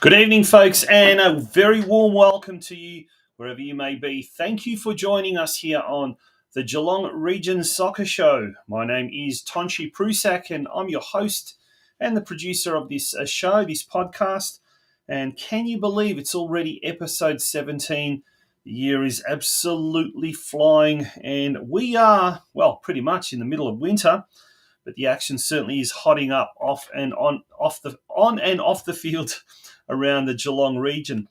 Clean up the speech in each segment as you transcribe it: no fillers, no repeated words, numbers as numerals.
Good evening, folks, and a very warm welcome to you wherever you may be. Thank you for joining us here on the Geelong Region Soccer Show. My name is Tonchi Prusak, and I'm your host and the producer of this show, this podcast. And can you believe it's already episode 17? The year is absolutely flying, and we are, well, pretty much in the middle of winter. But the action certainly is hotting up on and off the field around the Geelong region.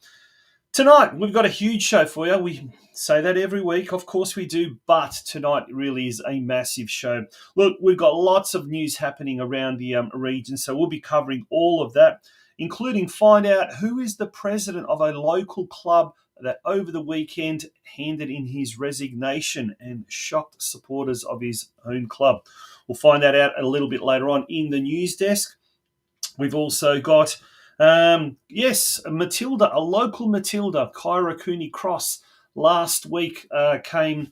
Tonight, we've got a huge show for you. We say that every week, of course we do, but tonight really is a massive show. Look, we've got lots of news happening around the region, so we'll be covering all of that, including find out who is the president of a local club that over the weekend handed in his resignation and shocked supporters of his own club. We'll find that out a little bit later on in the news desk. We've also got Matilda, a local Matilda, Kyra Cooney-Cross, last week came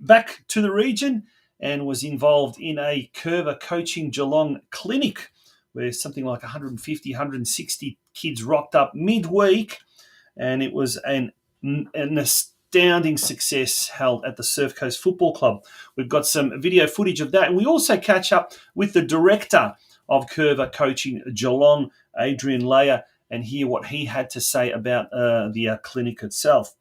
back to the region and was involved in a Coerver Coaching Geelong clinic where something like 150, 160 kids rocked up midweek, and it was an astounding success held at the Surf Coast Football Club. We've got some video footage of that, and we also catch up with the director of Coerver Coaching Geelong, ADRIAN LEIJER, and hear what he had to say about the clinic itself.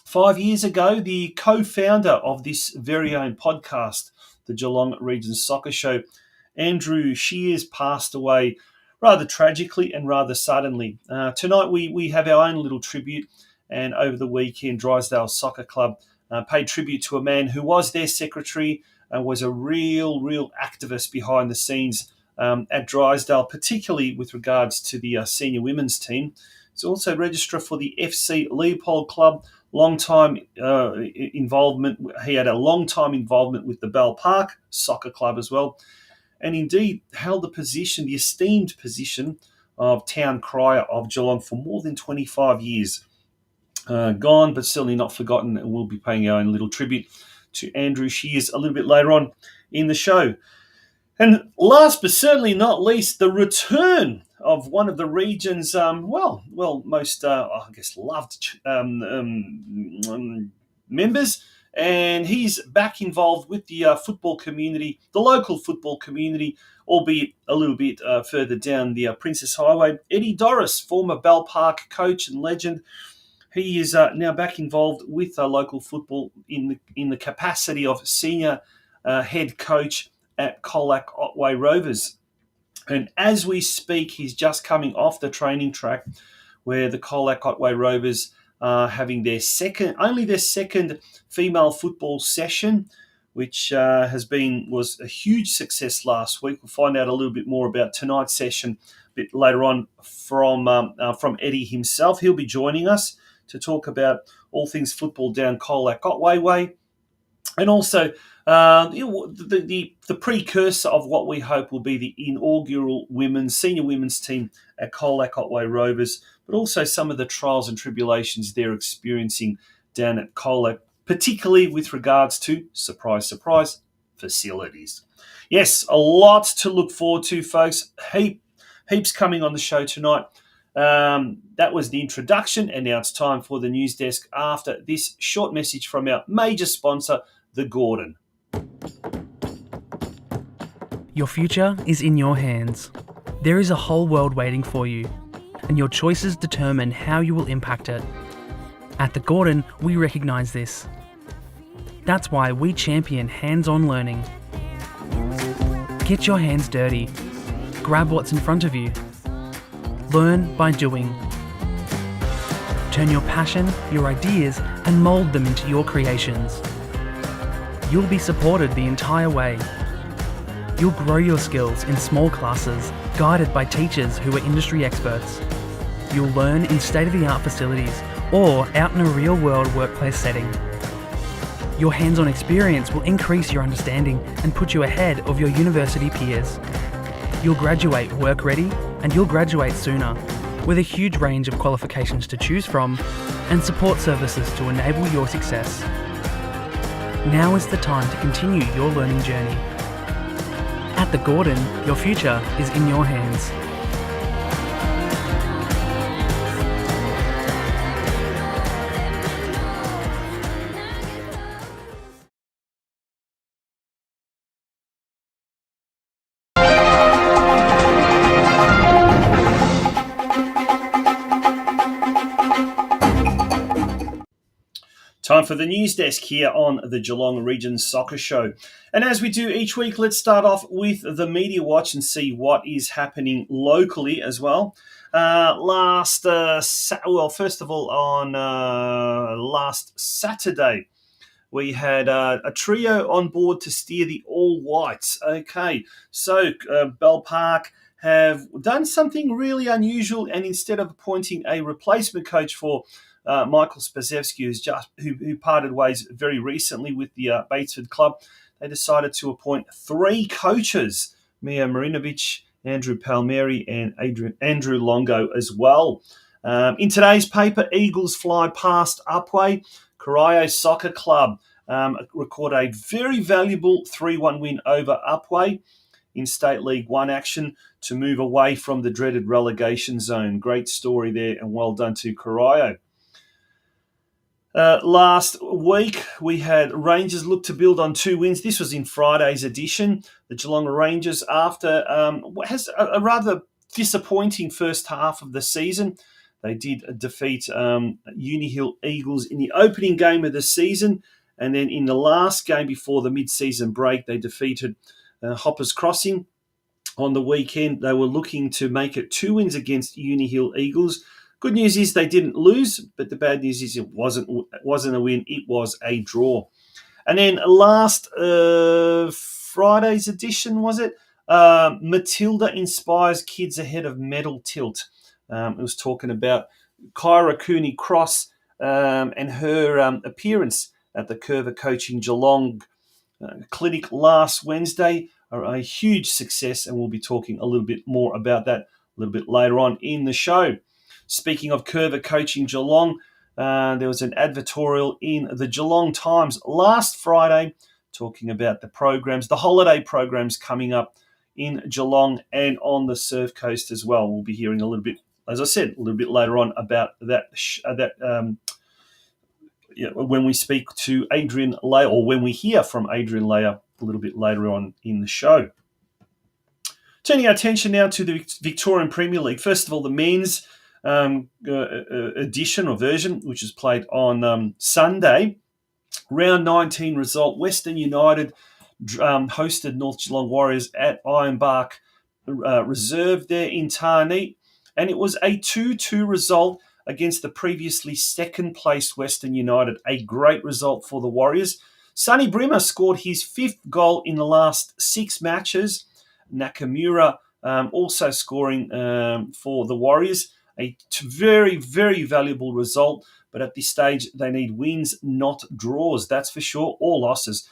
5 years ago, the co-founder of this very own podcast, the Geelong Region Soccer Show, Andrew SHEARS, passed away rather tragically and rather suddenly. Tonight we have our own little tribute, and over the weekend, Drysdale Soccer Club paid tribute to a man who was their secretary and was a real activist behind the scenes at Drysdale, particularly with regards to the senior women's team. He's also registrar for the FC Leopold Club, long-time involvement. He had a long-time involvement with the Bell Park Soccer Club as well, and indeed held the esteemed position of Town Crier of Geelong for more than 25 years. Gone, but certainly not forgotten, and we'll be paying our own little tribute to Andrew SHEARS a little bit later on in the show. And last but certainly not least, the return of one of the region's, most, loved members. And he's back involved with the football community, the local football community, albeit a little bit further down the Princess Highway. Eddie DORRIS, former Bell Park coach and legend. He is now back involved with local football in the capacity of senior head coach at Colac Otway Rovers. And as we speak, he's just coming off the training track where the Colac Otway Rovers are having their second female football session, which was a huge success last week. We'll find out a little bit more about tonight's session a bit later on from Eddie himself. He'll be joining us to talk about all things football down Colac Otway Way, and also the precursor of what we hope will be the inaugural senior women's team at Colac Otway Rovers, but also some of the trials and tribulations they're experiencing down at Colac, particularly with regards to, surprise, surprise, facilities. Yes, a lot to look forward to, folks. Heaps coming on the show tonight. That was the introduction, and now it's time for the news desk after this short message from our major sponsor, the Gordon. Your future is in your hands. There is a whole world waiting for you, and your choices determine how you will impact it. At the Gordon, we recognise this. That's why we champion hands-on learning. Get your hands dirty. Grab what's in front of you. Learn by doing. Turn your passion, your ideas, and mould them into your creations. You'll be supported the entire way. You'll grow your skills in small classes, guided by teachers who are industry experts. You'll learn in state-of-the-art facilities or out in a real-world workplace setting. Your hands-on experience will increase your understanding and put you ahead of your university peers. You'll graduate work-ready, and you'll graduate sooner, with a huge range of qualifications to choose from and support services to enable your success. Now is the time to continue your learning journey. At the Gordon, your future is in your hands. Time for the news desk here on the Geelong Region Soccer Show. And as we do each week, let's start off with the Media Watch and see what is happening locally as well. First of all, on last Saturday, we had a trio on board to steer the All Whites. Okay, so Bell Park have done something really unusual, and instead of appointing a replacement coach for Michael Spazewski, who parted ways very recently with the Batesford club, they decided to appoint three coaches: Mia Marinovic, Andrew Palmieri, and Andrew Longo as well. In today's paper, Eagles fly past Otway. Coerver Soccer Club record a very valuable 3-1 win over Otway in State League 1 action to move away from the dreaded relegation zone. Great story there, and well done to Coerver. Last week, we had Rangers look to build on 2 wins. This was in Friday's edition. The Geelong Rangers, after has a rather disappointing first half of the season, they did defeat Uni Hill Eagles in the opening game of the season. And then in the last game before the mid-season break, they defeated Hoppers Crossing. On the weekend, they were looking to make it 2 wins against Uni Hill Eagles. Good news is they didn't lose, but the bad news is it wasn't a win, it was a draw. And then last Friday's edition, was it? Matilda inspires kids ahead of medal tilt. It was talking about Kyra Cooney-Cross and her appearance at the Coerver Coaching Geelong clinic last Wednesday. A huge success, and we'll be talking a little bit more about that a little bit later on in the show. Speaking of Coerver Coaching Geelong, there was an advertorial in the Geelong Times last Friday talking about the programs, the holiday programs coming up in Geelong and on the Surf Coast as well. We'll be hearing a little bit, as I said, a little bit later on about that when we speak to ADRIAN LEIJER, or when we hear from ADRIAN LEIJER a little bit later on in the show. Turning our attention now to the Victorian Premier League. First of all, the men's edition or version, which is played on Sunday. Round 19 result: Western United hosted North Geelong Warriors at Ironbark Reserve there in Tarneit, and it was a 2-2 result against the previously second-placed Western United. A great result for the Warriors. Sonny Brimmer scored his 5th goal in the last 6 matches. Nakamura also scoring for the Warriors. A very, very valuable result, but at this stage they need wins, not draws, that's for sure, or losses.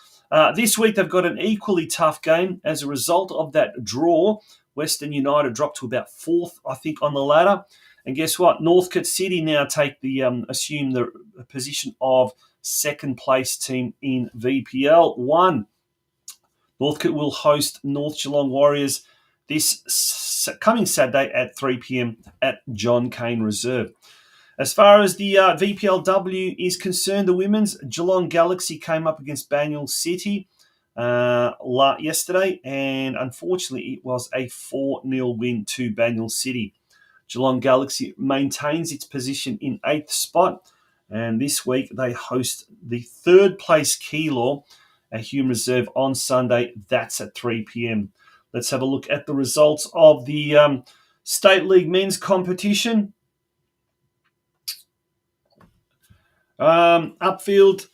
This week they've got an equally tough game. As a result of that draw, Western United dropped to about 4th, I think, on the ladder. And guess what? Northcote City now assume the position of second-place team in VPL 1. Northcote will host North Geelong Warriors this coming Saturday at 3 p.m. at John Cain Reserve. As far as the VPLW is concerned, the women's, Geelong Galaxy came up against Banyule City. yesterday, and unfortunately it was a 4-0 win to Banyule City. Geelong Galaxy maintains its position in 8th spot, and this week they host the 3rd place Keilor at Hume Reserve on Sunday. That's at 3 p.m. Let's have a look at the results of the State League men's competition. Upfield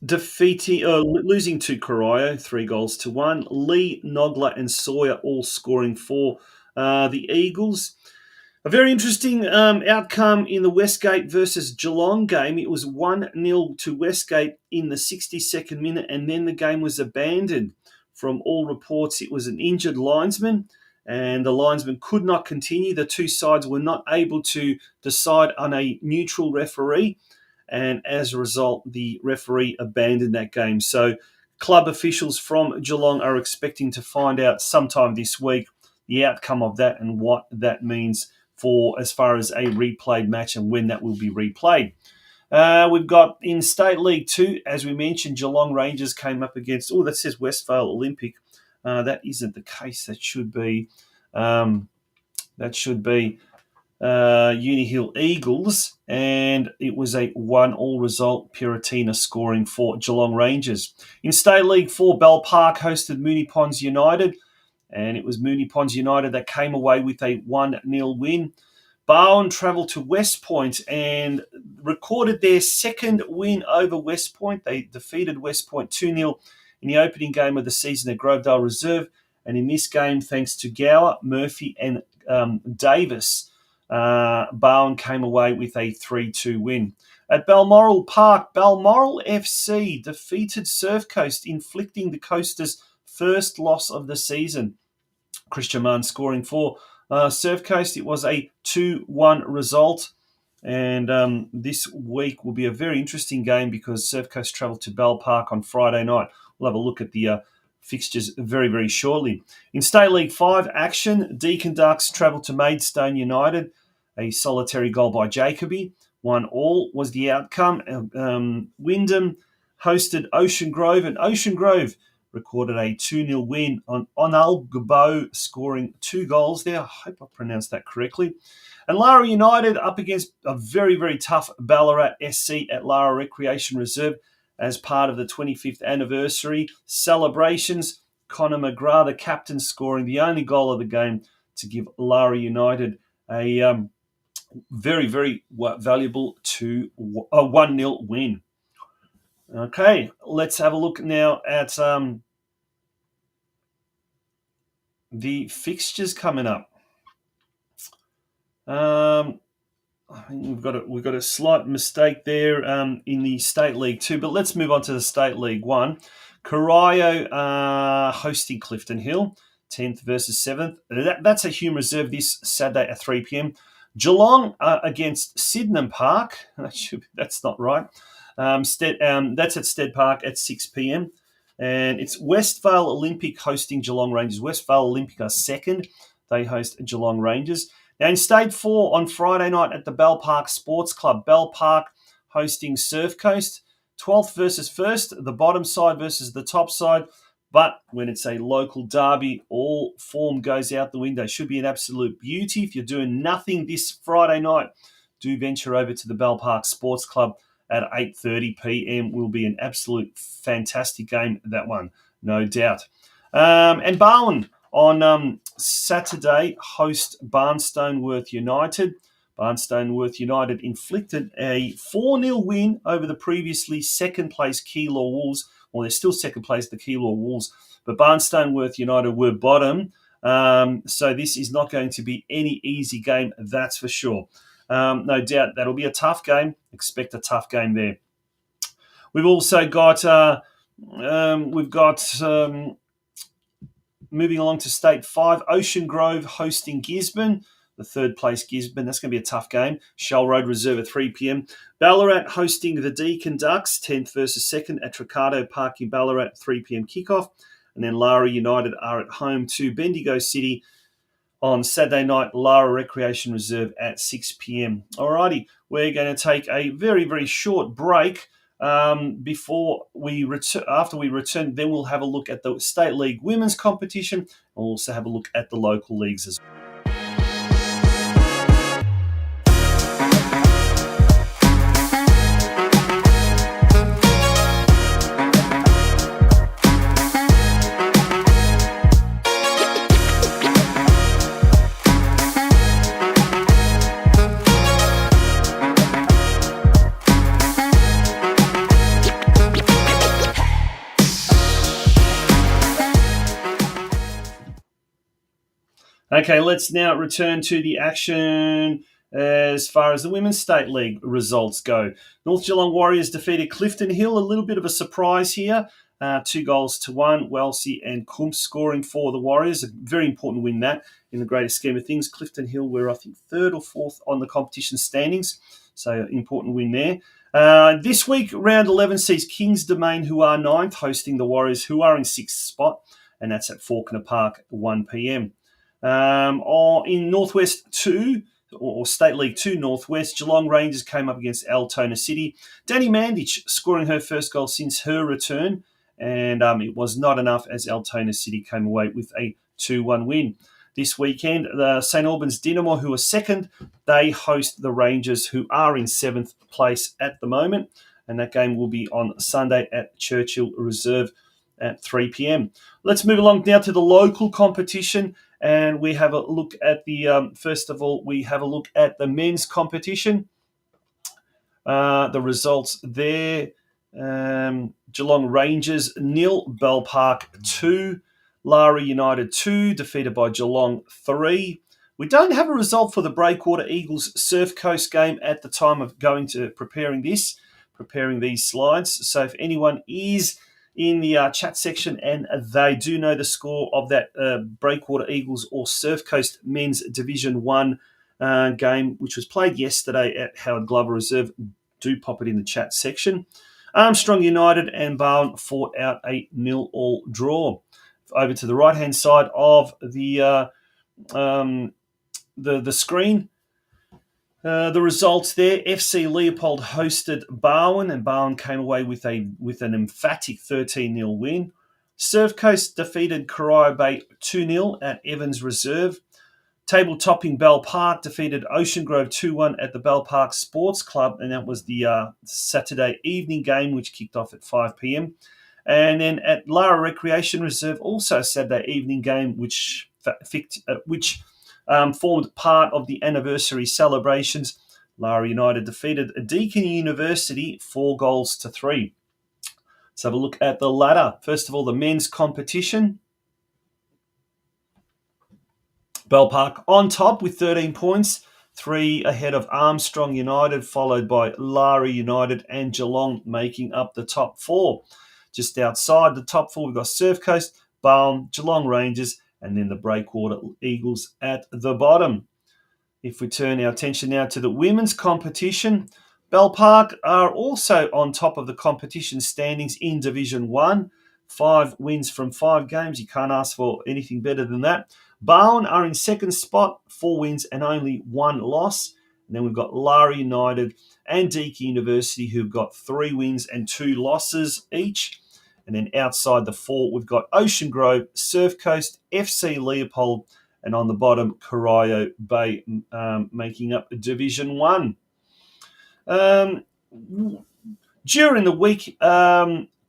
losing to Corio, 3-1. Lee, Nogler and Sawyer all scoring for the Eagles. A very interesting outcome in the Westgate versus Geelong game. It was 1-0 to Westgate in the 62nd minute, and then the game was abandoned. From all reports, it was an injured linesman, and the linesman could not continue. The two sides were not able to decide on a neutral referee, and as a result, the referee abandoned that game. So club officials from Geelong are expecting to find out sometime this week the outcome of that and what that means for as far as a replayed match and when that will be replayed. We've got in State League 2, as we mentioned, Geelong Rangers came up against, that says Westvale Olympic. That isn't the case. That should be Uni Hill Eagles, and it was a 1-1 result, Piratina scoring for Geelong Rangers. In State League 4, Bell Park hosted Moonee Ponds United, and it was Moonee Ponds United that came away with a 1-0 win. Barwon travelled to West Point and recorded their second win over West Point. They defeated West Point 2-0 in the opening game of the season at Grovedale Reserve. And in this game, thanks to Gower, Murphy and Davis, Barwon came away with a 3-2 win. At Balmoral Park, Balmoral FC defeated Surf Coast, inflicting the Coasters' first loss of the season. Christian Mann scoring for Surf Coast. It was a 2-1 result. And this week will be a very interesting game because Surf Coast travel to Bell Park on Friday night. We'll have a look at the fixtures very, very shortly. In State League 5 action, Deakin Ducks travel to Maidstone United. A solitary goal by Jacoby. 1-1 was the outcome. Wyndham hosted Ocean Grove, and Ocean Grove recorded a 2-0 win on Onal Gabo, scoring 2 goals there. I hope I pronounced that correctly. And Lara United up against a very, very tough Ballarat SC at Lara Recreation Reserve as part of the 25th anniversary celebrations. Connor McGrath, the captain, scoring the only goal of the game to give Lara United a very, very valuable 1-0 win. Okay, let's have a look now at the fixtures coming up. I think we've got a slight mistake there in the State League 2, but let's move on to the State League 1. Corio hosting Clifton Hill, 10th versus 7th. That's a Hume Reserve this Saturday at 3 p.m. Geelong against Sydenham Park. That's not right. That's at Stead Park at 6 p.m. And it's Westvale Olympic hosting Geelong Rangers. Westvale Olympic are second. They host Geelong Rangers. Now in State 4 on Friday night at the Bell Park Sports Club. Bell Park hosting Surf Coast. 12th versus 1st. The bottom side versus the top side. But when it's a local derby, all form goes out the window. Should be an absolute beauty. If you're doing nothing this Friday night, do venture over to the Bell Park Sports Club at 8:30 p.m. Will be an absolute fantastic game, that one, no doubt. And Barwon on Saturday host Barnstoneworth United. Barnstoneworth United inflicted a 4-0 win over the previously second-place Keilor Wolves. Well, they're still second place, the Keilor Wolves, but Barnstoneworth United were bottom. So this is not going to be any easy game, that's for sure. No doubt that'll be a tough game. Expect a tough game there. We've also got moving along to State 5, Ocean Grove hosting Gisborne, the third place Gisborne. That's going to be a tough game. Shell Road Reserve at 3 p.m. Ballarat hosting the Deakin Ducks, 10th versus 2nd at Tricado Park in Ballarat at 3 p.m. kickoff. And then Lara United are at home to Bendigo City on Saturday night, Lara Recreation Reserve at 6 p.m. Alrighty, we're going to take a very, very short break. Before we after we return, then we'll have a look at the State League Women's competition. We'll also have a look at the local leagues as well. Okay, let's now return to the action as far as the Women's State League results go. North Geelong Warriors defeated Clifton Hill, a little bit of a surprise here. 2-1. Welsey and Kumps scoring for the Warriors. A very important win that in the greater scheme of things. Clifton Hill were, I think, 3rd or 4th on the competition standings. So important win there. This week, round 11 sees Kings Domain, who are 9th, hosting the Warriors, who are in 6th spot. And that's at Falconer Park, 1 p.m. In Northwest 2, or State League 2 Northwest, Geelong Rangers came up against Altona City. Danny Mandich scoring her first goal since her return, and it was not enough as Altona City came away with a 2-1 win. This weekend, the St Albans Dynamo, who are 2nd, they host the Rangers, who are in 7th place at the moment, and that game will be on Sunday at Churchill Reserve at 3 p.m. Let's move along now to the local competition. And we have a look at the, first of all, we have a look at the men's competition. The results there. Geelong Rangers 0, Bell Park 2, Lara United 2, defeated by Geelong 3. We don't have a result for the Breakwater Eagles Surf Coast game at the time of going to preparing these slides. So if anyone is in the chat section and they do know the score of that Breakwater Eagles or Surf Coast Men's Division 1 game, which was played yesterday at Howard Glover Reserve, do pop it in the chat section. Armstrong United and Barwon fought out a 0-0 draw. Over to the right-hand side of the screen, the results there. FC Leopold hosted Barwon, and Barwon came away with an emphatic 13-0 win. Surf Coast defeated Corio Bay 2-0 at Evans Reserve. Table-topping Bell Park defeated Ocean Grove 2-1 at the Bell Park Sports Club, and that was the Saturday evening game, which kicked off at 5 p.m. And then at Lara Recreation Reserve, also a Saturday evening game, which formed part of the anniversary celebrations. Lara United defeated Deakin University 4-3. Let's have a look at the ladder. First of all, the men's competition. Bell Park on top with 13 points, 3 ahead of Armstrong United, followed by Lara United and Geelong making up the top 4. Just outside the top 4, we've got Surf Coast, Barwon, Geelong Rangers, and then the Breakwater Eagles at the bottom. If we turn our attention now to the women's competition, Bell Park are also on top of the competition standings in Division 1. 5 wins from 5 games. You can't ask for anything better than that. Barwon are in 2nd spot, 4 wins and only 1 loss. And then we've got Lara United and Deakin University, who've got 3 wins and 2 losses each. And then outside the 4, we've got Ocean Grove, Surf Coast, FC Leopold, and on the bottom, Corio Bay, making up Division 1. During the week,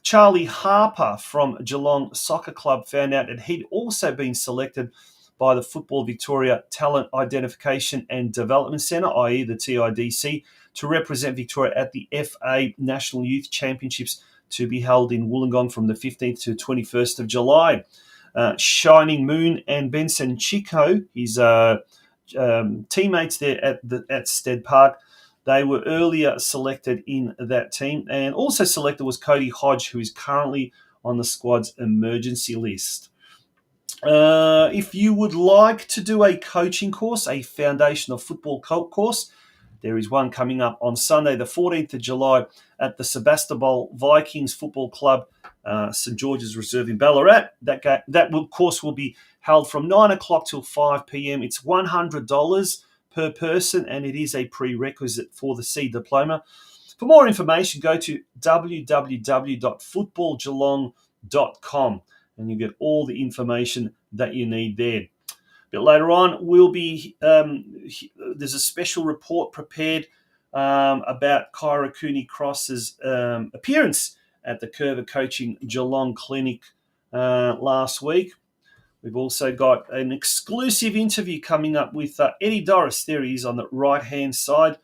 Charlie Harper from Geelong Soccer Club found out that he'd also been selected by the Football Victoria Talent Identification and Development Centre, i.e. the TIDC, to represent Victoria at the FA National Youth Championships to be held in Wollongong from the 15th to 21st of July. Shining Moon and Benson Chico, his teammates there at Stead Park, they were earlier selected in that team. And also selected was Cody Hodge, who is currently on the squad's emergency list. If you would like to do a coaching course, a foundational football course, there is one coming up on Sunday, the 14th of July, at the Sebastopol Vikings Football Club, St George's Reserve in Ballarat. That course will be held from 9 o'clock till 5 p.m. It's $100 per person, and it is a prerequisite for the C diploma. For more information, go to www.footballgeelong.com and you get all the information that you need there. A bit later on, there's a special report prepared about Kyra Cooney-Cross's appearance at the Coerver Coaching Geelong Clinic last week. We've also got an exclusive interview coming up with Eddie DORRIS. There he is on the right-hand side.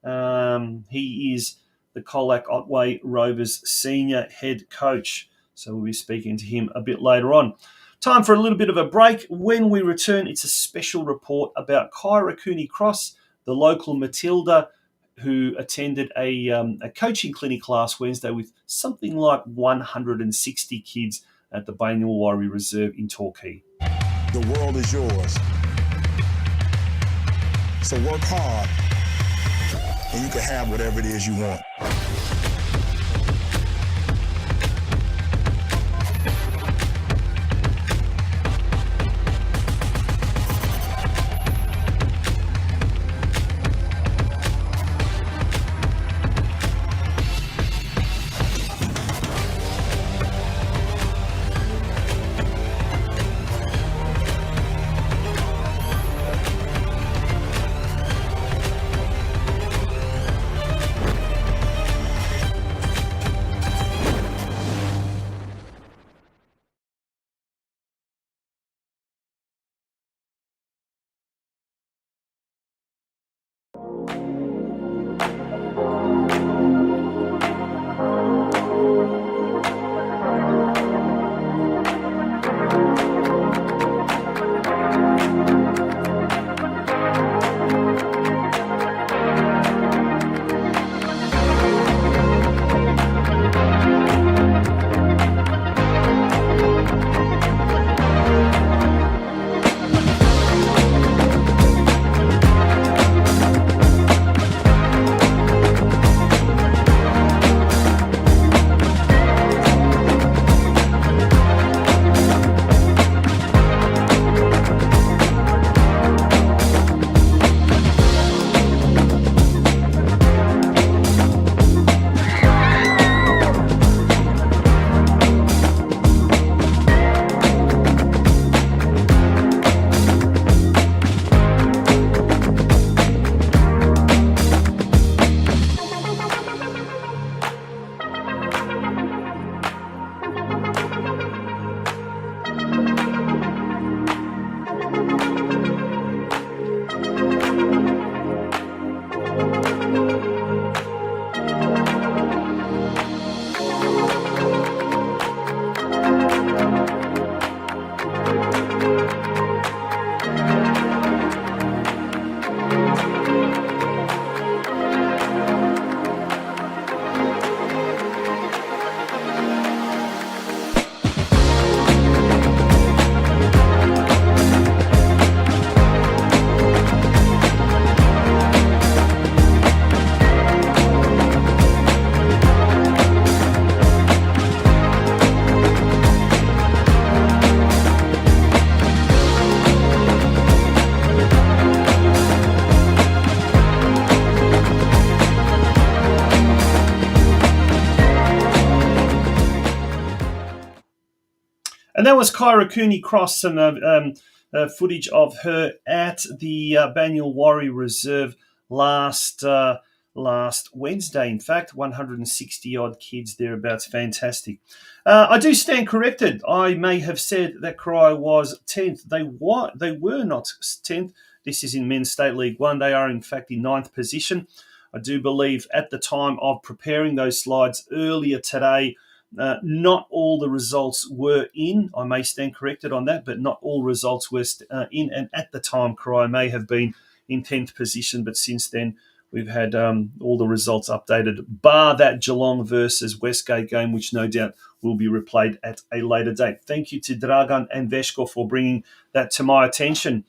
He is the Colac Otway Rovers senior head coach. So we'll be speaking to him a bit later on. Time for a little bit of a break. When we return, it's a special report about Kyra Cooney-Cross, the local Matilda, who attended a coaching clinic last Wednesday with something like 160 kids at the Banyulwarri Reserve in Torquay. The world is yours. So work hard, and you can have whatever it is you want. And that was Kyra Cooney-Cross, some footage of her at the Banyulwarri Reserve last Wednesday. In fact, 160-odd kids thereabouts. Fantastic. I do stand corrected. I may have said that Coorong was 10th. They were not 10th. This is in Men's State League 1. They are, in fact, in 9th position. I do believe at the time of preparing those slides earlier today, not all the results were in. I may stand corrected on that, but not all results were in. And at the time, Coorong may have been in 10th position, but since then we've had all the results updated, bar that Geelong versus Westgate game, which no doubt will be replayed at a later date. Thank you to Dragan and Veshko for bringing that to my attention.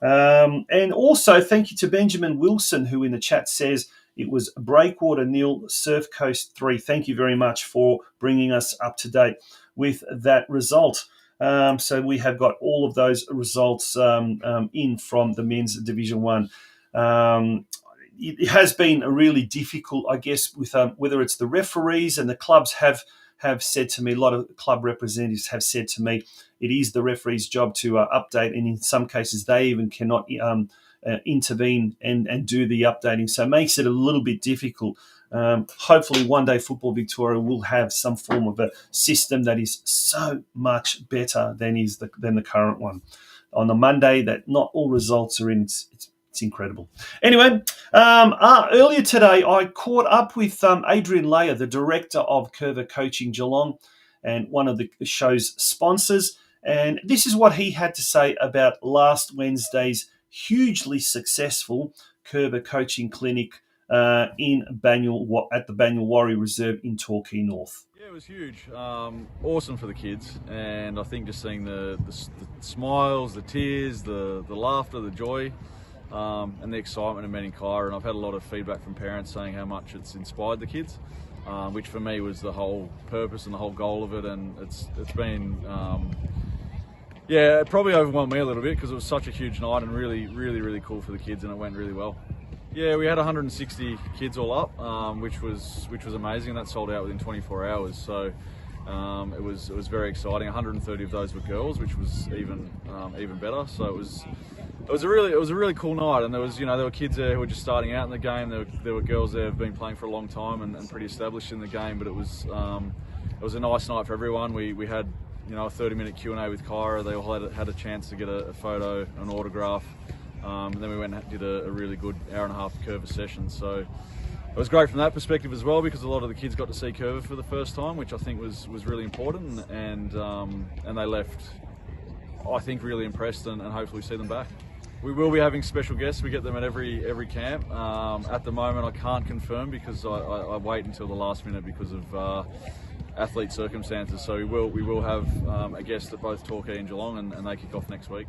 And also thank you to Benjamin Wilson, who in the chat says it was Breakwater 0, Surf Coast 3. Thank you very much for bringing us up to date with that result. So we have got all of those results in from the Men's Division 1. it has been a really difficult, I guess, with whether it's the referees and the clubs have said to me, a lot of club representatives have said to me, it is the referee's job to update, and in some cases they even cannot intervene and do the updating. So it makes it a little bit difficult. Hopefully one day Football Victoria will have some form of a system that is so much better than the current one. On the Monday that not all results are in, it's incredible. Anyway, earlier today I caught up with ADRIAN LEIJER, the director of Coerver Coaching Geelong and one of the show's sponsors. And this is what he had to say about last Wednesday's hugely successful Coerver Coaching Clinic at the Banyul Warrior Reserve in Torquay North. Yeah, it was huge. Awesome for the kids, and I think just seeing the smiles, the tears, the laughter, the joy, and the excitement of meeting Kyra. And I've had a lot of feedback from parents saying how much it's inspired the kids, which for me was the whole purpose and the whole goal of it. And it's been, it probably overwhelmed me a little bit because it was such a huge night and really, really, really cool for the kids, and it went really well. Yeah, we had 160 kids all up, which was amazing. That sold out within 24 hours. So it was very exciting. 130 of those were girls, which was even better. So it was a really cool night. And there were kids there who were just starting out in the game. There were girls there who've been playing for a long time and pretty established in the game. But it was a nice night for everyone. We had a 30-minute Q&A with Kyra. They all had a chance to get a photo, an autograph. And then we went and did a really good hour-and-a-half Coerver session. So it was great from that perspective as well, because a lot of the kids got to see Coerver for the first time, which I think was really important. And they left, I think, really impressed, and hopefully see them back. We will be having special guests. We get them at every camp. At the moment, I can't confirm because I wait until the last minute because of athlete circumstances. So we will have a guest at both Torquay and Geelong, and they kick off next week.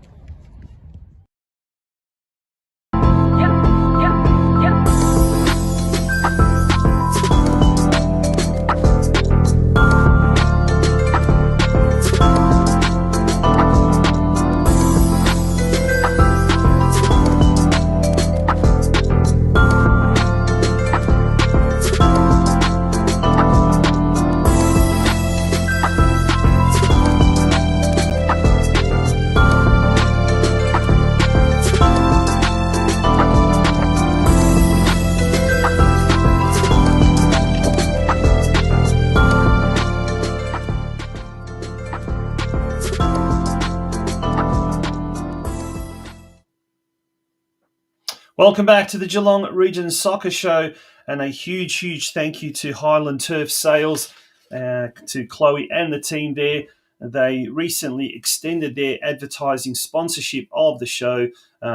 Welcome back to the Geelong Region Soccer Show, and a huge thank you to Highland Turf Sales, to Chloe and the team there. They recently extended their advertising sponsorship of the show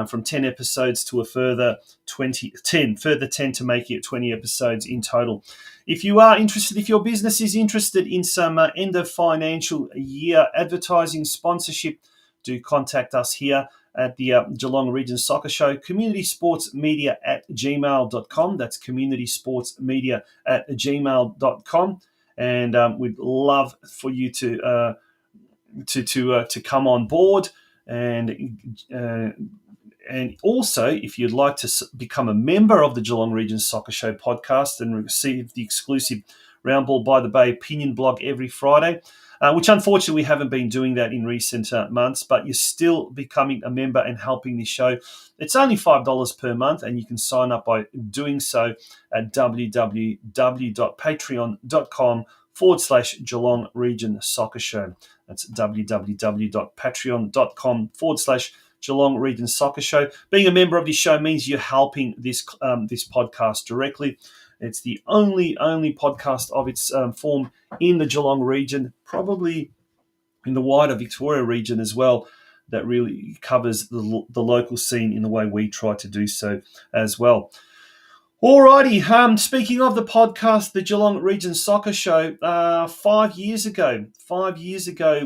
from 10 episodes to a further 10 to make it 20 episodes in total. If you are interested, if your business is interested in some end of financial year advertising sponsorship, do contact us here at the Geelong Region Soccer Show, communitysportsmedia@gmail.com. That's communitysportsmedia@gmail.com. And we'd love for you to come on board. And also, if you'd like to become a member of the Geelong Region Soccer Show podcast and receive the exclusive Round Ball by the Bay opinion blog every Friday, which unfortunately we haven't been doing that in recent months, but you're still becoming a member and helping this show. It's only $5 per month, and you can sign up by doing so at www.patreon.com/Geelong Region Soccer Show. That's www.patreon.com/Geelong Region Soccer Show. Being a member of this show means you're helping this podcast directly. It's the only podcast of its form in the Geelong region, probably in the wider Victoria region as well, that really covers the local scene in the way we try to do so as well. Alrighty, speaking of the podcast, the Geelong Region Soccer Show, 5 years ago,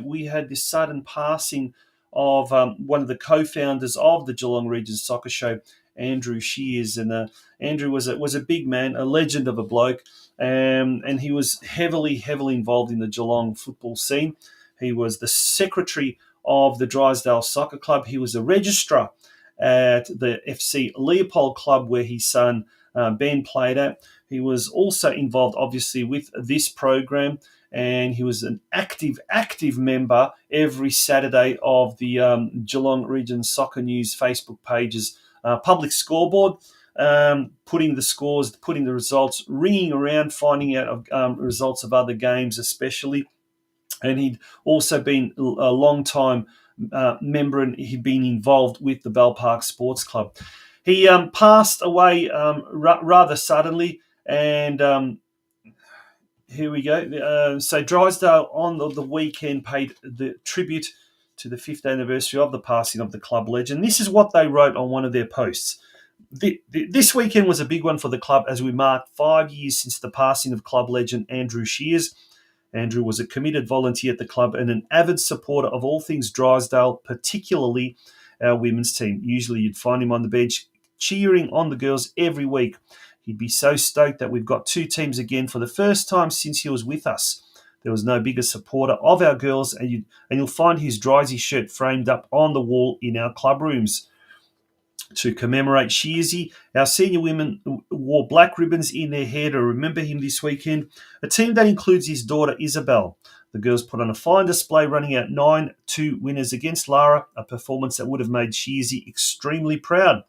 we had this sudden passing of one of the co-founders of the Geelong Region Soccer Show, Andrew SHEARS. And Andrew was a big man, a legend of a bloke, and he was heavily involved in the Geelong football scene. He was the secretary of the Drysdale Soccer Club. He was a registrar at the FC Leopold club where his son Ben played at. He was also involved, obviously, with this program, and he was an active member every Saturday of the Geelong Region Soccer News Facebook page's public scoreboard, putting the scores, putting the results, ringing around, finding out results of other games especially. And he'd also been a long time member, and he'd been involved with the Bell Park Sports Club. He passed away rather suddenly, and here we go. So Drysdale on the weekend paid the tribute to the 5th anniversary of the passing of the club legend. This is what they wrote on one of their posts. This weekend was a big one for the club as we marked 5 years since the passing of club legend Andrew SHEARS. Andrew was a committed volunteer at the club and an avid supporter of all things Drysdale, particularly our women's team. Usually you'd find him on the bench cheering on the girls every week. He'd be so stoked that we've got 2 teams again for the first time since he was with us. There was no bigger supporter of our girls, and you'll find his Drysy shirt framed up on the wall in our club rooms. To commemorate Shearsy, our senior women wore black ribbons in their hair to remember him this weekend, a team that includes his daughter Isabel. The girls put on a fine display, running out 9-2 winners against Lara, a performance that would have made Shearsy extremely proud.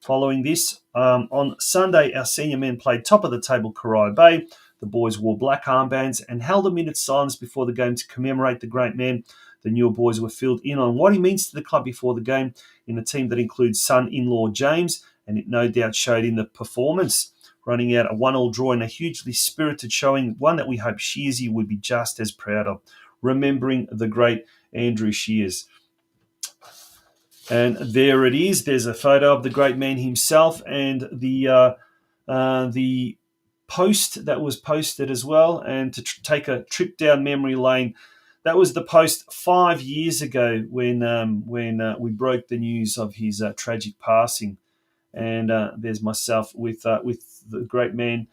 Following this, on Sunday, our senior men played top of the table Coerver Bay. The boys wore black armbands and held a minute's silence before the game to commemorate the great man. The newer boys were filled in on what he means to the club before the game in a team that includes son-in-law James, and it no doubt showed in the performance, running out a 1-1 draw in a hugely spirited showing, one that we hope Shearsy would be just as proud of, remembering the great Andrew SHEARS. And there it is. There's a photo of the great man himself, and the post that was posted as well. And to take a trip down memory lane, that was the post 5 years ago when we broke the news of his tragic passing. And there's myself with the great man,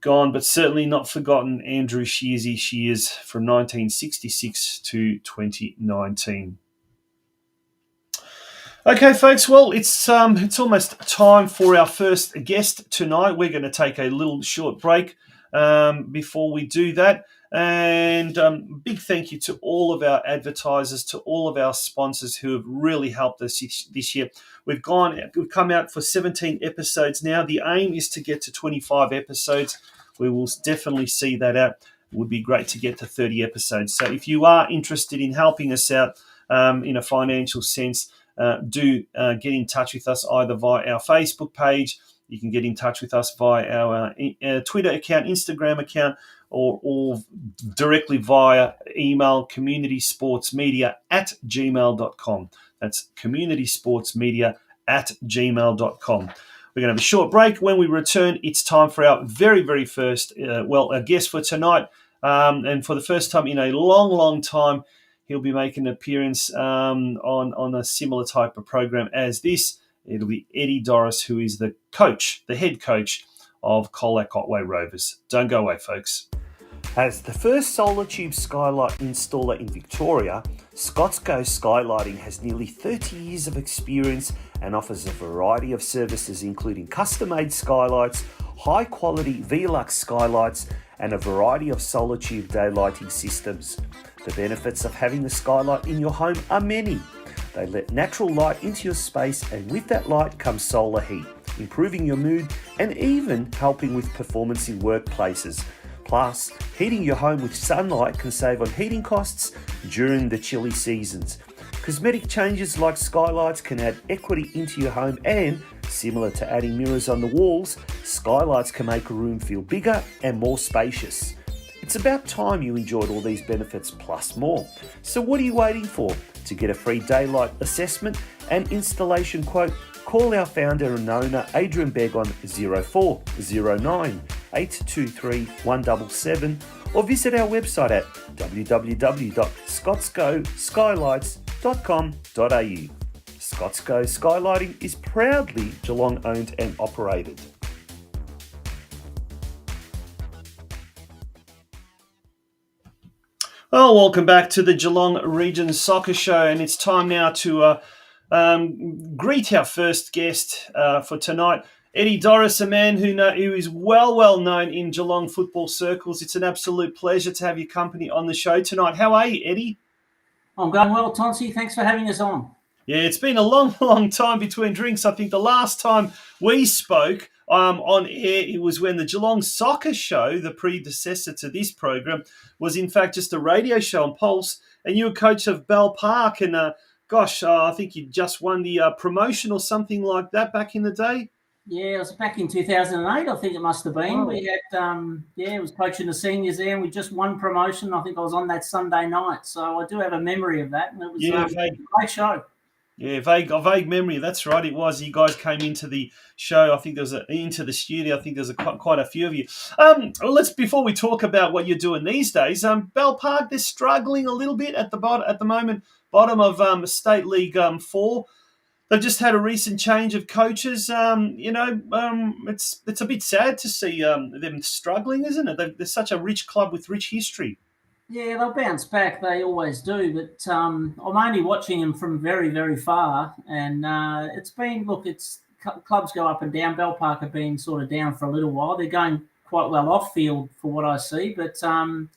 gone but certainly not forgotten, Andrew SHEARS from 1966 to 2019. Okay, folks, well, it's almost time for our first guest tonight. We're going to take a little short break before we do that. And big thank you to all of our advertisers, to all of our sponsors who have really helped us this year. We've come out for 17 episodes now. The aim is to get to 25 episodes. We will definitely see that out. It would be great to get to 30 episodes. So if you are interested in helping us out in a financial sense, do get in touch with us either via our Facebook page. You can get in touch with us via our Twitter account, Instagram account, or directly via email, communitysportsmedia@gmail.com. That's communitysportsmedia@gmail.com. We're going to have a short break. When we return, it's time for our very, very first, a guest for tonight. And for the first time in a long, long time, he'll be making an appearance on a similar type of program as this. It'll be Eddie DORRIS, who is the head coach of Colac Otway Rovers. Don't go away, folks. As the first solar tube skylight installer in Victoria, Scotsco Skylighting has nearly 30 years of experience and offers a variety of services including custom-made skylights, high-quality Velux skylights, and a variety of solar tube daylighting systems. The benefits of having a skylight in your home are many. They let natural light into your space, and with that light comes solar heat, improving your mood and even helping with performance in workplaces. Plus, heating your home with sunlight can save on heating costs during the chilly seasons. Cosmetic changes like skylights can add equity into your home, and similar to adding mirrors on the walls, skylights can make a room feel bigger and more spacious. It's about time you enjoyed all these benefits plus more. So what are you waiting for? To get a free daylight assessment and installation quote, call our founder and owner Adrian Begg on 0409 823 177 or visit our website at www.scotscoskylights.com.au. Scotsco Skylighting is proudly Geelong owned and operated. Well, welcome back to the Geelong Region Soccer Show, and it's time now to greet our first guest for tonight, Eddie DORRIS, a man who is well known in Geelong football circles. It's an absolute pleasure to have your company on the show tonight. How are you, Eddie? I'm going well, Tonsi. Thanks for having us on. Yeah, it's been a long time between drinks. I think the last time we spoke on air, it was when the Geelong Soccer Show, the predecessor to this program, was in fact just a radio show on Pulse, and you were coach of Bell Park, and I think you just won the promotion or something like that back in the day. Yeah, it was back in 2008, I think it must have been. Oh. We had, I was coaching the seniors there, and we just won promotion. I think I was on that Sunday night, so I do have a memory of that, and it was a great show. Yeah, a vague memory. That's right. It was. You guys came into the show. I think there was into the studio. I think there's quite a few of you. Before we talk about what you're doing these days. Bell Park, they're struggling a little bit at the moment. Bottom of State League 4. They've just had a recent change of coaches. It's a bit sad to see them struggling, isn't it? They're such a rich club with rich history. Yeah, they'll bounce back. They always do. But I'm only watching them from very, very far. And clubs go up and down. Bell Park have been sort of down for a little while. They're going quite well off field for what I see. But, I'm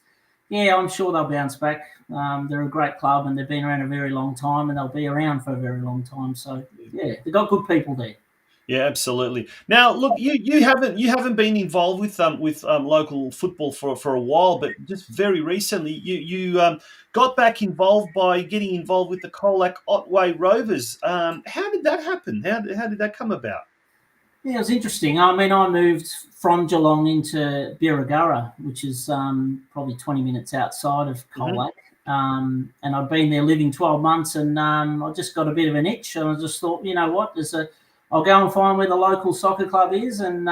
sure they'll bounce back. They're a great club and they've been around a very long time and they'll be around for a very long time. So, yeah, they've got good people there. Yeah, absolutely. Now, look, you haven't been involved with local football for a while, but just very recently you got back involved by getting involved with the Colac Otway Rovers. How did that happen? How did that come about? Yeah, it was interesting. I mean, I moved from Geelong into Birregurra, which is probably 20 minutes outside of Colac. Mm-hmm. And I'd been there living 12 months, and I just got a bit of an itch, and I just thought, you know what, I'll go and find where the local soccer club is and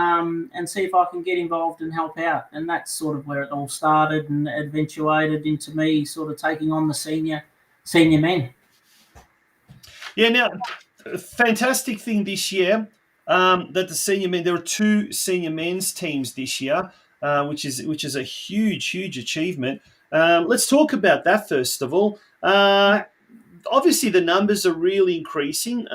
see if I can get involved and help out. And that's sort of where it all started and eventuated into me sort of taking on the senior men. Yeah, now, fantastic thing this year that the senior men, there are 2 senior men's teams this year, which is a huge achievement. Let's talk about that first of all. Obviously, the numbers are really increasing.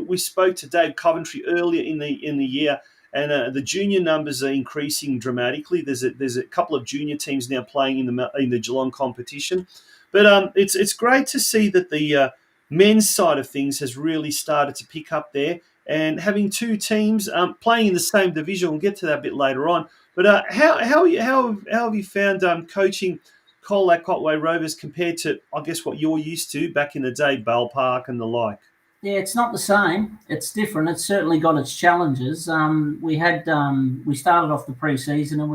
We spoke to Dave Coventry earlier in the year, and the junior numbers are increasing dramatically. There's a couple of junior teams now playing in the Geelong competition, but it's great to see that the men's side of things has really started to pick up there, and having 2 teams playing in the same division. We'll get to that a bit later on. But how have you found coaching Colac Otway Rovers compared to, I guess, what you're used to back in the day, Bell Park and the like? Yeah, it's not the same. It's different. It's certainly got its challenges. We started off the pre-season and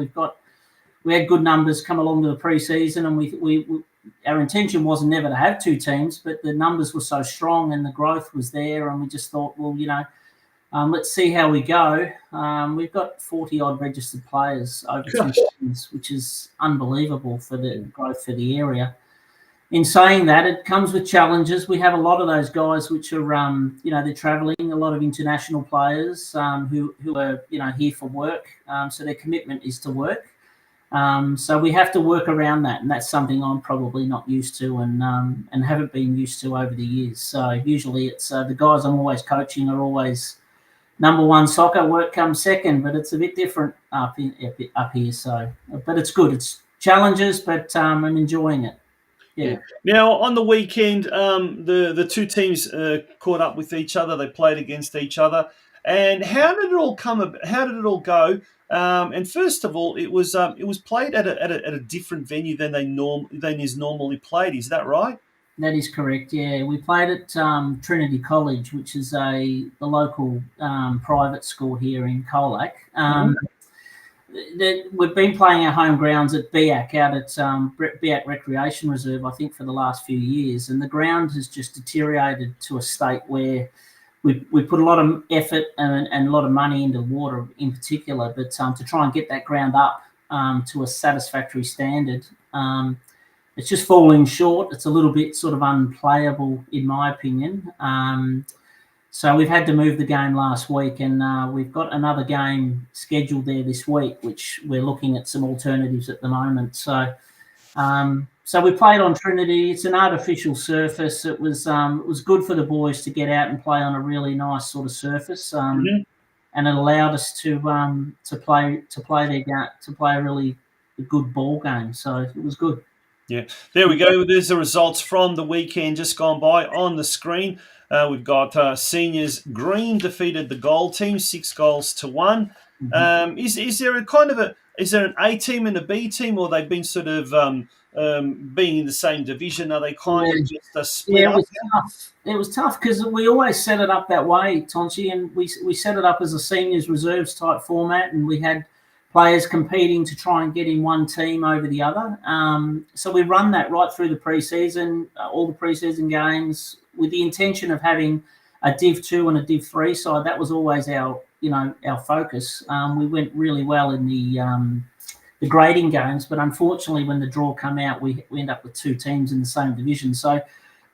we had good numbers come along to the pre-season, and we our intention wasn't never to have 2 teams, but the numbers were so strong and the growth was there, and we just thought, well, let's see how we go. We've got 40-odd registered players over 2 teams, which is unbelievable for the growth for the area. In saying that, it comes with challenges. We have a lot of those guys which are, they're travelling, a lot of international players who are, here for work. So their commitment is to work. So we have to work around that, and that's something I'm probably not used to and haven't been used to over the years. So usually it's the guys I'm always coaching are always number 1 soccer, work comes second, but it's a bit different up here. So, but it's good. It's challenges, but I'm enjoying it. Yeah. Now on the weekend, the 2 teams caught up with each other. They played against each other. And how did it all how did it all go? And first of all, it was played at a different venue than is normally played. Is that right? That is correct. Yeah, we played at Trinity College, which is the local private school here in Colac. We've been playing our home grounds at BIAC out at BIAC Recreation Reserve, I think, for the last few years, and the ground has just deteriorated to a state where we put a lot of effort and a lot of money into water in particular, but to try and get that ground up to a satisfactory standard, it's just falling short. It's a little bit sort of unplayable, in my opinion. So we've had to move the game last week, and we've got another game scheduled there this week, which we're looking at some alternatives at the moment. So So we played on Trinity. It's an artificial surface. It was good for the boys to get out and play on a really nice sort of surface, Mhm. and it allowed us to play a really good ball game. So it was good. Yeah, there we go. There's the results from the weekend just gone by on the screen. We've got seniors Green defeated the Gold team 6-1. Is there a kind of is there an A team and a B team, or they've been sort of being in the same division? Are they kind of just split Yeah, it up? was tough. It was tough because we always set it up that way, Tonchi, and we set it up as a seniors reserves type format, and we had players competing to try and get in one team over the other. So we run that right through the preseason, all the preseason games, with the intention of having a Div 2 and a Div 3 side. That was always our focus. We went really well in the grading games, but unfortunately, when the draw came out, we end up with two teams in the same division. So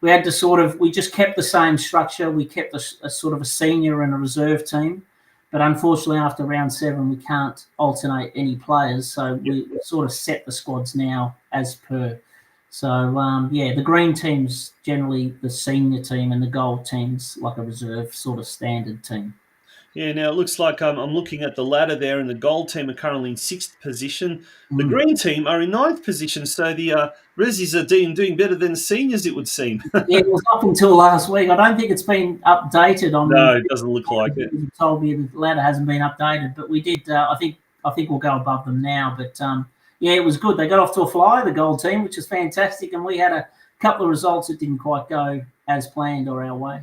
we had to we just kept the same structure. We kept a sort of a senior and a reserve team. But unfortunately, after round 7, we can't alternate any players. So we sort of set the squads now as per. So, the green team's generally the senior team, and the gold team's like a reserve sort of standard team. Yeah, now it looks like I'm looking at the ladder there, and the Gold team are currently in 6th position. The Green team are in 9th position, so the Resis are doing better than the seniors, it would seem. Yeah, it was up until last week. I don't think it's been updated on. No, it doesn't look like it. You told me the ladder hasn't been updated, but we did. I think we'll go above them now. But it was good. They got off to a flyer, the Gold team, which is fantastic, and we had a couple of results that didn't quite go as planned or our way.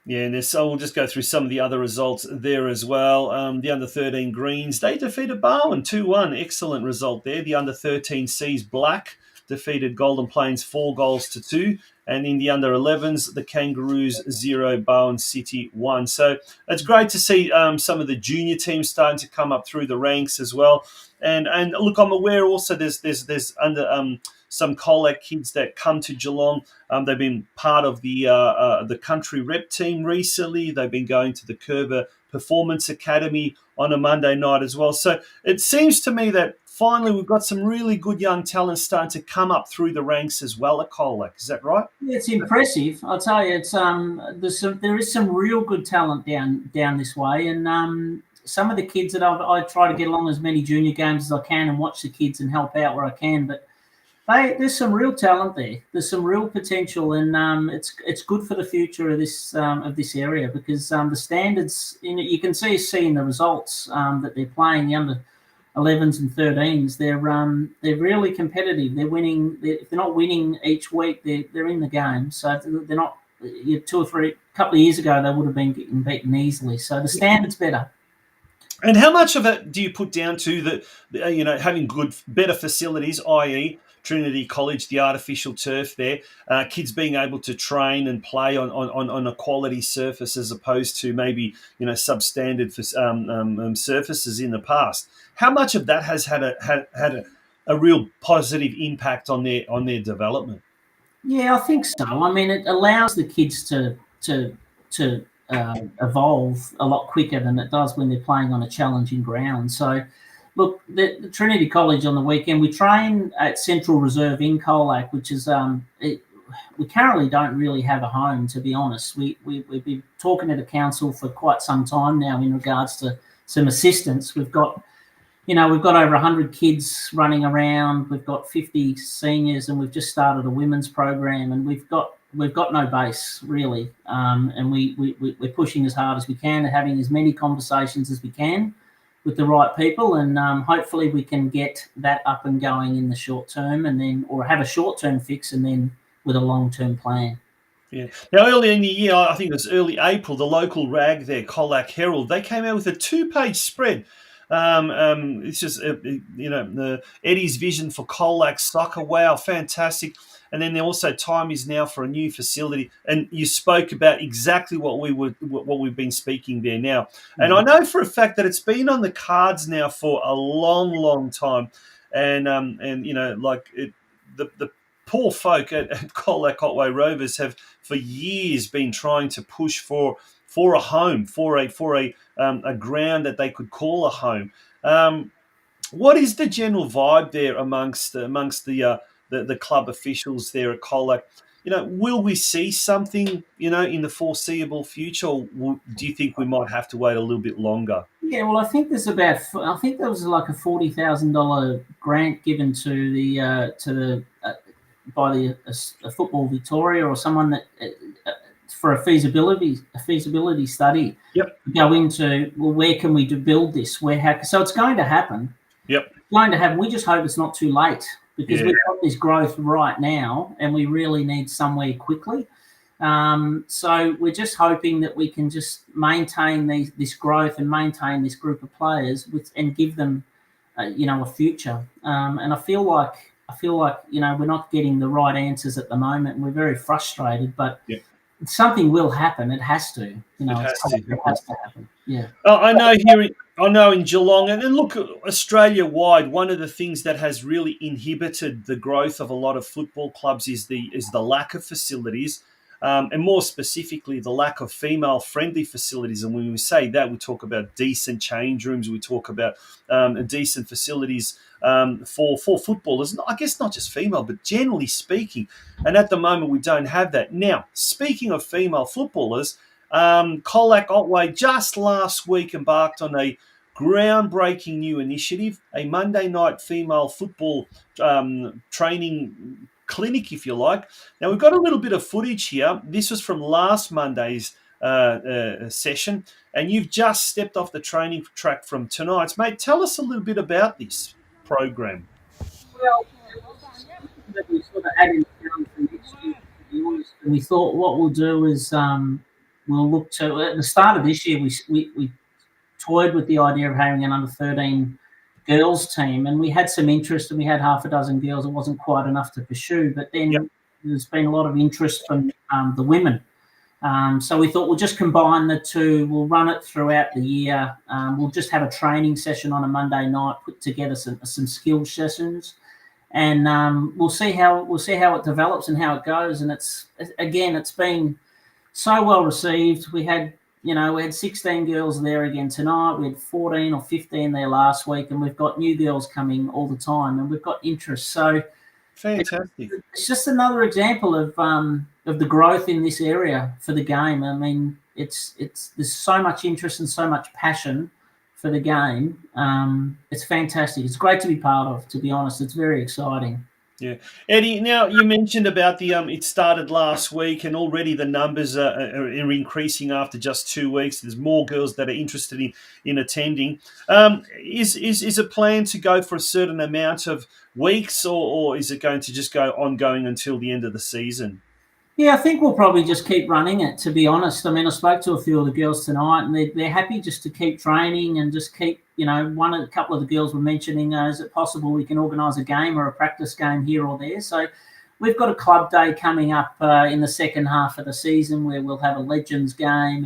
Yeah, and so we'll just go through some of the other results there as well. The under-13 Greens, they defeated Barwon 2-1. Excellent result there. The under-13 C's Black defeated Golden Plains 4-2. And in the under-11s, the Kangaroos 0, Barwon City 1. So it's great to see some of the junior teams starting to come up through the ranks as well. And look, I'm aware also there's under some Colac kids that come to Geelong. They've been part of the country rep team recently. They've been going to the Coerver Performance Academy on a Monday night as well. So it seems to me that finally we've got some really good young talent starting to come up through the ranks as well at Colac. Is that right? Yeah, it's impressive. I'll tell you, it's there is some real good talent down this way, and some of the kids that I try to get along as many junior games as I can and watch the kids and help out where I can, but there's some real talent there. There's some real potential, and it's good for the future of this area, because the standards, you can see in the results that they're playing, the under 11s and 13s, they're really competitive. They're winning. If they're not winning each week, they're in the game. So they're not. 2 or 3 couple of years ago, they would have been getting beaten easily. So the standard's better. And how much of it do you put down to having better facilities, i.e. Trinity College, the artificial turf there, kids being able to train and play on a quality surface as opposed to maybe substandard surfaces in the past? How much of that has had a real positive impact on their development? Yeah, I think so. I mean, it allows the kids to evolve a lot quicker than it does when they're playing on a challenging ground. So, look, the Trinity College on the weekend, we train at Central Reserve in Colac, which is we currently don't really have a home, to be honest. We've been talking to the council for quite some time now in regards to some assistance. We've got over 100 kids running around. We've got 50 seniors, and we've just started a women's program, and we've got no base really, and we're pushing as hard as we can and having as many conversations as we can with the right people, and hopefully we can get that up and going in the short term, and then or have a short term fix, and then with a long term plan. Yeah. Now, early in the year, I think it was early April, the local rag there, Colac Herald, they came out with a 2-page spread. It's just the Eddie's vision for Colac soccer. Wow, fantastic! And then also time is now for a new facility. And you spoke about exactly what we've been speaking there now. And I know for a fact that it's been on the cards now for a long, long time. And the poor folk at Colac Otway Rovers have for years been trying to push for a home, for a ground that they could call a home. What is the general vibe there amongst the the club officials there at Colac. Will we see something, in the foreseeable future, or do you think we might have to wait a little bit longer? Yeah, well, I think there was like a $40,000 grant given to the by the Football Victoria or someone that for a feasibility study. Yep. To go into, well, where can we build this? So it's going to happen. Yep. It's going to happen. We just hope it's not too late, because we've got this growth right now and we really need somewhere quickly. So we're just hoping that we can just maintain this growth and maintain this group of players and give them, a future. And I feel like we're not getting the right answers at the moment, and we're very frustrated. But something will happen. It has to. It has to happen. Yeah. I know in Geelong, and look, Australia-wide, one of the things that has really inhibited the growth of a lot of football clubs is the lack of facilities. And more specifically, the lack of female-friendly facilities. And when we say that, we talk about decent change rooms. We talk about decent facilities for footballers. I guess not just female, but generally speaking. And at the moment, we don't have that. Now, speaking of female footballers, Colac Otway just last week embarked on a groundbreaking new initiative, a Monday night female football training clinic, if you like. Now, we've got a little bit of footage here. This was from last Monday's session, and you've just stepped off the training track from tonight's. Mate, tell us a little bit about this program. Well, that we sort of added down for next year, to be honest. And we thought what we'll do is we'll look to, at the start of this year, we toyed with the idea of having an under-13 girls team, and we had some interest, and we had half a dozen girls. It wasn't quite enough to pursue, but then there's been a lot of interest from the women. So we thought we'll just combine the two. We'll run it throughout the year. We'll just have a training session on a Monday night, put together some skills sessions, and we'll see how it develops and how it goes. And it's been so well received. We had 16 girls there again tonight. We had 14 or 15 there last week, and we've got new girls coming all the time, and we've got interest. So fantastic! It's just another example of the growth in this area for the game. I mean, there's so much interest and so much passion for the game. It's fantastic. It's great to be part of. To be honest, it's very exciting. Yeah, Eddie. Now you mentioned about the it started last week, and already the numbers are increasing after just 2 weeks. There's more girls that are interested in attending. Is a plan to go for a certain amount of weeks, or is it going to just go ongoing until the end of the season? Yeah, I think we'll probably just keep running it, to be honest. I mean, I spoke to a few of the girls tonight, and they're happy just to keep training and just keep, a couple of the girls were mentioning, is it possible we can organise a game or a practice game here or there? So we've got a club day coming up in the second half of the season where we'll have a Legends game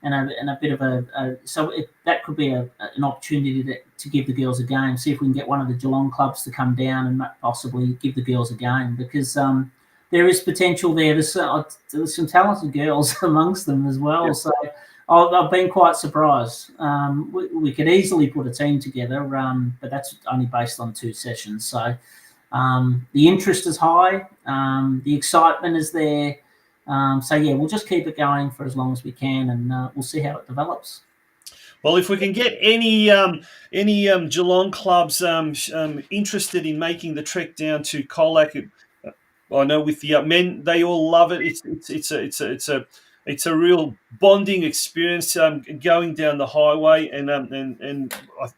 and a bit of that could be an opportunity to give the girls a game, see if we can get one of the Geelong clubs to come down and possibly give the girls a game, because there is potential there. There's some talented girls amongst them as well. Yep. So I've been quite surprised. We could easily put a team together, but that's only based on 2 sessions. So the interest is high. The excitement is there. We'll just keep it going for as long as we can, and we'll see how it develops. Well, if we can get any Geelong clubs interested in making the trek down to Colac, I know with the men, they all love it. It's a real bonding experience going down the highway, and I'm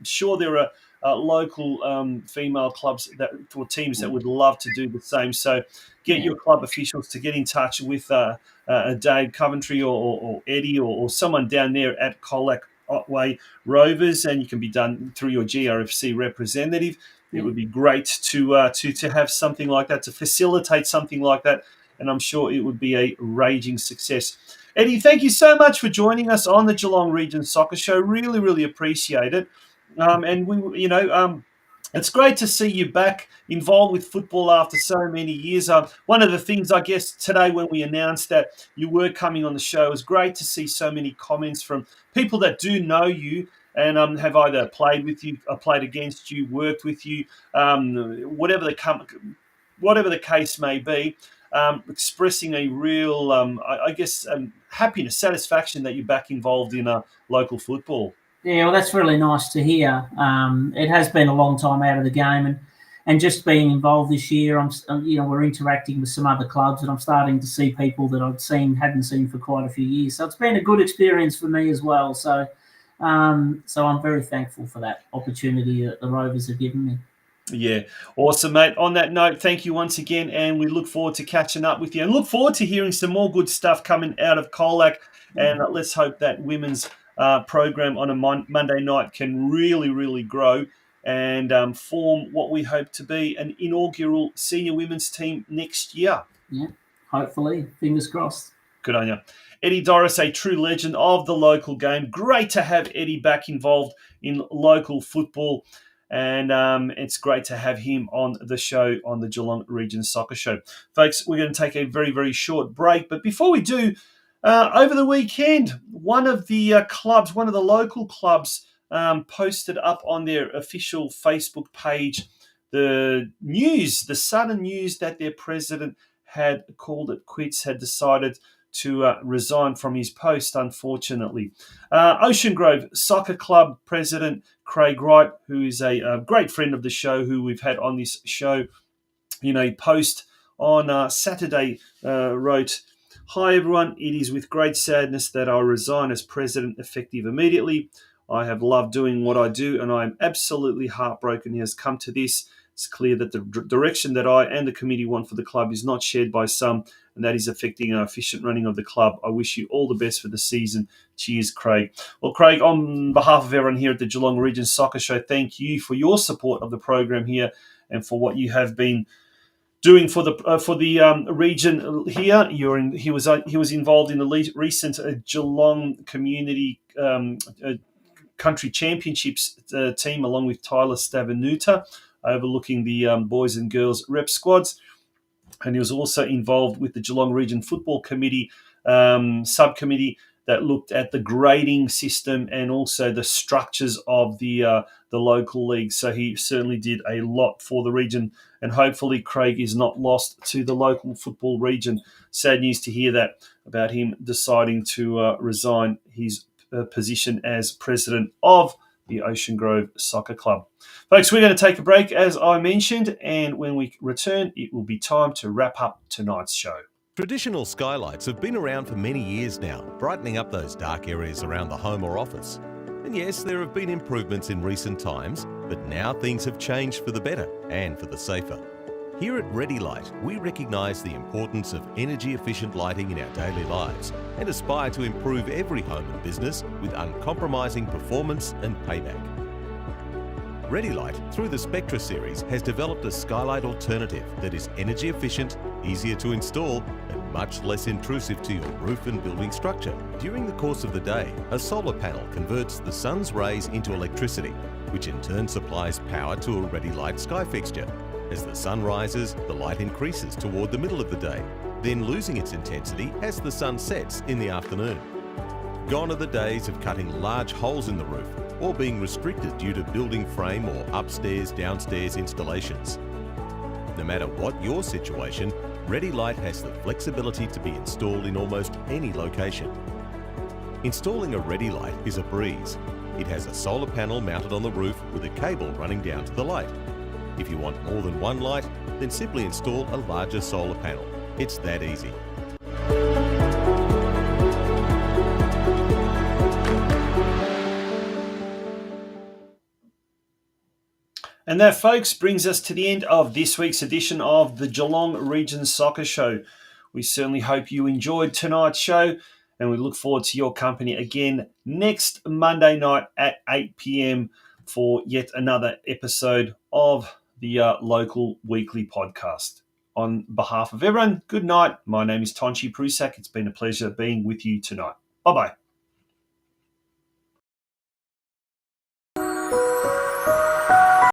sure there are local female clubs or teams that would love to do the same. So get your club officials to get in touch with Dave Coventry or Eddie or someone down there at Colac Otway Rovers, and you can be done through your GRFC representative. It would be great to have something like that, to facilitate something like that, and I'm sure it would be a raging success. Eddie, thank you so much for joining us on the Geelong Region Soccer Show. Really, really appreciate it. And it's great to see you back involved with football after so many years. One of the things, I guess, today when we announced that you were coming on the show, it was great to see so many comments from people that do know you and have either played with you, played against you, worked with you, whatever whatever the case may be, expressing a real, happiness, satisfaction that you're back involved in local football. Yeah, well, that's really nice to hear. It has been a long time out of the game, and just being involved this year, we're interacting with some other clubs, and I'm starting to see people that hadn't seen for quite a few years. So it's been a good experience for me as well. So I'm very thankful for that opportunity that the Rovers have given me. Yeah, awesome, mate. On that note, thank you once again, and we look forward to catching up with you, and look forward to hearing some more good stuff coming out of Colac. And let's hope that women's program on a Monday night can really, really grow and form what we hope to be an inaugural senior women's team next year. Yeah, hopefully. Fingers crossed. Good on you. Eddie DORRIS, a true legend of the local game. Great to have Eddie back involved in local football. And it's great to have him on the show, on the Geelong Region Soccer Show. Folks, we're going to take a very, very short break. But before we do, over the weekend, one of the local clubs, posted up on their official Facebook page the sudden news that their president had called it quits, had decided to resign from his post, unfortunately. Ocean Grove Soccer Club president Craig Wright, who is a great friend of the show, who we've had on this show, in a post on Saturday wrote, "Hi everyone, it is with great sadness that I resign as president effective immediately. I have loved doing what I do and I am absolutely heartbroken it has come to this. It's clear that the direction that I and the committee want for the club is not shared by some, and that is affecting our efficient running of the club. I wish you all the best for the season. Cheers, Craig." Well, Craig, on behalf of everyone here at the Geelong Region Soccer Show, thank you for your support of the program here and for what you have been doing for the region here. He was involved in the recent Geelong Community Country Championships team, along with Tyler Stavenuta, overlooking the boys and girls rep squads. And he was also involved with the Geelong Region Football Committee subcommittee that looked at the grading system and also the structures of the local league. So he certainly did a lot for the region, and hopefully Craig is not lost to the local football region. Sad news to hear that about him deciding to resign his position as president of the Ocean Grove Soccer Club. Folks, we're going to take a break, as I mentioned, and when we return, it will be time to wrap up tonight's show. Traditional skylights have been around for many years now, brightening up those dark areas around the home or office. And yes, there have been improvements in recent times, but now things have changed for the better and for the safer. Here at Ready Light, we recognise the importance of energy-efficient lighting in our daily lives and aspire to improve every home and business with uncompromising performance and payback. Ready Light, through the Spectra series, has developed a skylight alternative that is energy efficient, easier to install, and much less intrusive to your roof and building structure. During the course of the day, a solar panel converts the sun's rays into electricity, which in turn supplies power to a Ready Light sky fixture. As the sun rises, the light increases toward the middle of the day, then losing its intensity as the sun sets in the afternoon. Gone are the days of cutting large holes in the roof or being restricted due to building frame or upstairs-downstairs installations. No matter what your situation, Ready Light has the flexibility to be installed in almost any location. Installing a Ready Light is a breeze. It has a solar panel mounted on the roof with a cable running down to the light. If you want more than one light, then simply install a larger solar panel. It's that easy. And that, folks, brings us to the end of this week's edition of the Geelong Region Soccer Show. We certainly hope you enjoyed tonight's show, and we look forward to your company again next Monday night at 8 p.m. for yet another episode of the local weekly podcast. On behalf of everyone, good night. My name is Tonchi Prusak. It's been a pleasure being with you tonight. Bye-bye.